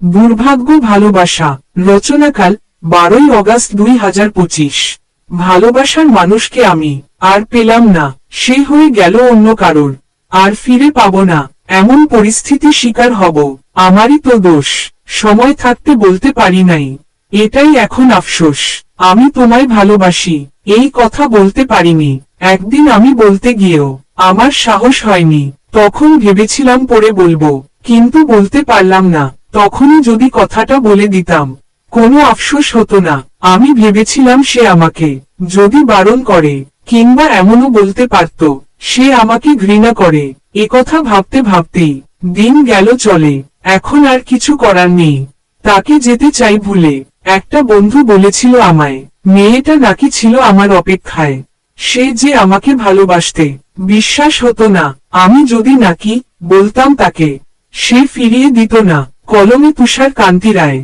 দুর্ভাগ্য ভালোবাসা। রচনাকাল 12ই অগাস্ট 2025। ভালোবাসার মানুষকে আমি আর পেলাম না, সে হয়ে গেল অন্য কারোর। আর ফিরে পাবো না, এমন পরিস্থিতি শিকার হব। আমারই তো দোষ, সময় থাকতে বলতে পারি নাই। এটাই এখন আফসোস, আমি তোমায় ভালোবাসি এই কথা বলতে পারিনি। একদিন আমি বলতে গিয়েও আমার সাহস হয়নি। তখন ভেবেছিলাম পরে বলবো, কিন্তু বলতে পারলাম না। তখনই যদি কথাটা বলে দিতাম, কোনো আফসোস হতো না। আমি ভেবেছিলাম সে আমাকে যদি বারণ করে, কিংবা এমনও বলতে পারত সে আমাকে ঘৃণা করে। একথা ভাবতে ভাবতেই দিন গেল চলে। এখন আর কিছু করার নেই, তাকে যেতে চাই ভুলে। একটা বন্ধু বলেছিল আমায়, মেয়েটা নাকি ছিল আমার অপেক্ষায়। সে যে আমাকে ভালোবাসতে, বিশ্বাস হতো না। আমি যদি নাকি বলতাম তাকে, সে ফিরিয়ে দিত না। কলমে তুষার কান্তি রায়।